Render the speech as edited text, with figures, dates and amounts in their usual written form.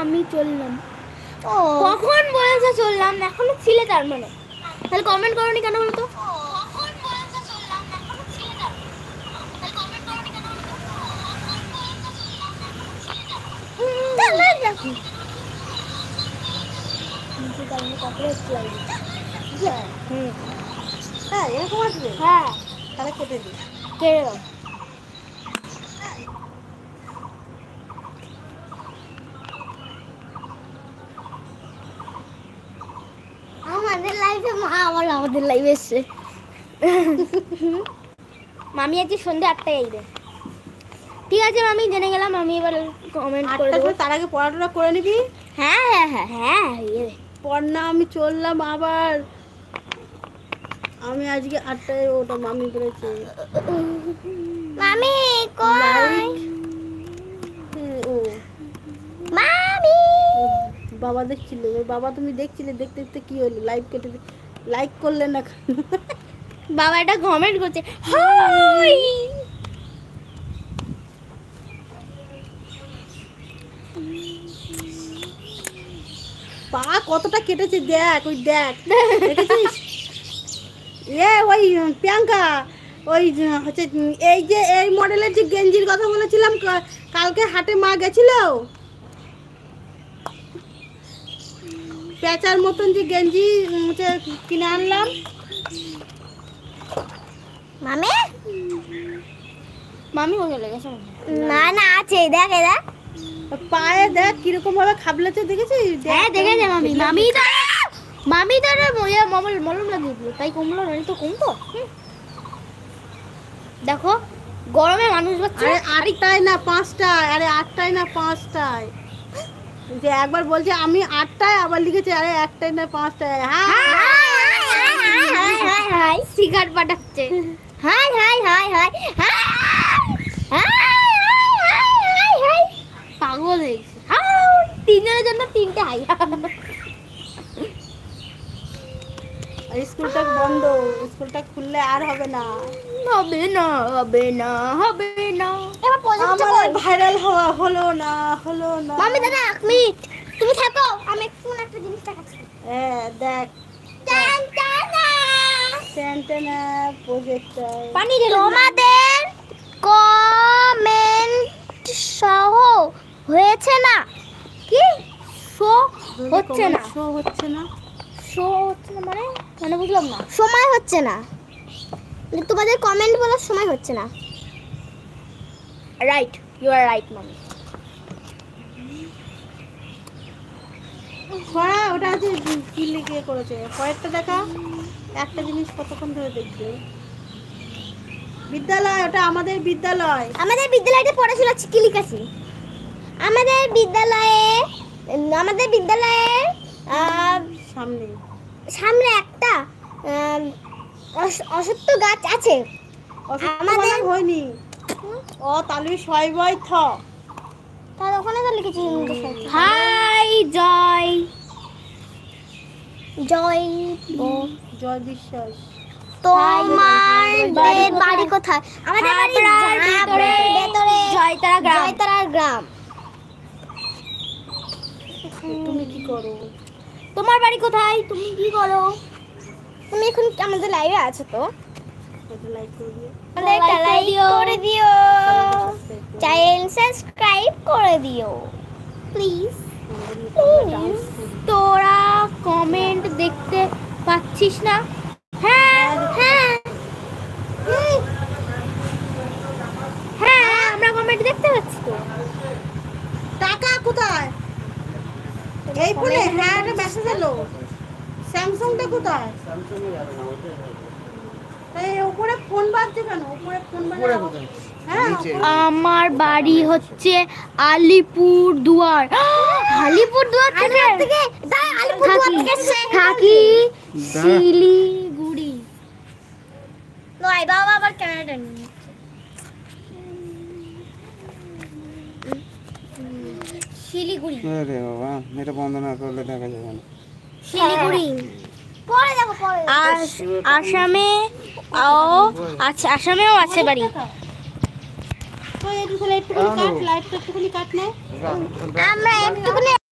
আমি চললাম। কখন বলেছে চললাম, এখনো ছিলে তার মানে। তাহলে কমেন্ট করোনি কেন বলো তো? হ্যাঁ এরকম আসবে। হ্যাঁ তাহলে কেটে দিই। কেটে দাও। আমাদের লাইভে মা আবার আমাদের লাইভে এসছে। মামি আজকে সন্ধ্যে 8টায় আইবে। ঠিক আছে মামি, জেনে গেলাম। আমি এবার কমেন্ট করে দেবো। তার আগে পড়াটা করে নিবি। হ্যাঁ হ্যাঁ হ্যাঁ হ্যাঁ পড় না, আমি চললাম আবার। আমি আজকে 8টায়, ওটা মামি বলেছে। মামি কই? ও মামি বাবা দেখছিল। বাবা তুমি দেখছিলে, দেখতে দেখতে কি হলো? লাইভ কেটে লাইক করলে না? বাবা এটা কমেন্ট করছে, হাই। পা কতটা কেটেছে দেখ, ওই দেখ, দেখেছিস? ওই প্রিয়াঙ্কা, ওই হচ্ছে এই যে এই মডেলের যে গেঞ্জির কথা বলেছিলাম, কালকে হাটে মা গেছিল, পেঁচার মতন যে গেঞ্জি কিনে আনলাম। মামি মামি কোথায় লেগেছে? না না আছে, দেখ এ দেখ পায়ে দেখ কিরকম ভাবে খাবলেছে, দেখেছিস? হ্যাঁ দেখেছে মামি। মামি তো মলম লাগিয়ে দিল, তাই কমলো, নয় তো কমতো। দেখো গরমে মানুষ বাচ্চা। আরে 8টায় না 5টায়, আরে 8টায় না 5টায়। যে একবার বলছে আমি 8টায়, আবার লিখেছে আরে 1টায় না 5টায়। হাই সিগারেট পাঠাচ্ছে। High high high high high পাগল হয়ে গেছে। তিনজনের জন্য 3টে হাই। স্কুলটা বন্ধ, স্কুলটা খুললে আর হবে না। হবে না হবে না হবে না। এবার আমার ভাইরাল হওয়া হলো না। মামি দাদা 1 মিনিট তুমি থাকো, আমি কোন একটা জিনিস দেখাচ্ছি। দেখ ট্যান্টানা প্রজেক্টর। পানি দে। তোমাদের কমেন্ট সহ হয়েছে না কি? শো হচ্ছে না মানে বুঝলাম না। সময় হচ্ছে না, তোমাদের কমেন্ট বলার সময় হচ্ছে না। রাইট, ইউ আর রাইট মামি। ওটা আছে কি লিখে করেছে, কয়েকটা দেখা। একটা জিনিস কতক্ষণ ধরে দেখবে। বিদ্যালয়, ওটা আমাদের বিদ্যালয়। আমাদের বিদ্যালয়তে পড়াশোনা কি লিখেছি? আমাদের বিদ্যালয়ে সামনে একটা অসত্য গাছ আছে। আমাদের হয়নি। ও তালু ছয় বই থ। তার ওখানে তো লিখেছি হাই জয় জয় জয় বিশ্বাস। তোমার বাড়ি কোথায়? আমাদের বাড়ি ভেতরে জয়তারা গ্রাম। তুমি কি করো? তোমার বাড়ি কোথায়? তুমি কি করো? তুমি এখন আমাদের লাইভে আছো তো? লাইক করে দিও, করে দিও, চ্যানেল সাবস্ক্রাইব করে দিও প্লিজ। তোরা কমেন্ট দেখতে পাচ্ছিস না? হ্যাঁ হ্যাঁ হ্যাঁ আমরা কমেন্ট দেখতে পাচ্ছি তো। টাকা কোথায়? এই ফোনে হ্যাঁ একটা মেসেজ এলো। স্যামসাংটা কোথায়? এই উপরে ফোন বাজছে কেন? উপরে ফোন বাজছে। হ্যাঁ আমার বাড়ি হচ্ছে আলিপুর দুয়ার। আলিপুর দুয়ার থেকে থাকি শিলিগুড়ি। নয় বাবা আবার ক্যামেরাটা নিয়ে শিলিগুড়ি। আরে বাবা, এটা বন্ধ না করলে দেখা যাবে না। শিলিগুড়ি পরে দেখো পরে। আসামে আচ্ছা, আসামেও আছে বাড়ি। তো একটুখানি কাট, লাইটটা একটুখানি কাট না। আমরা একটুখানি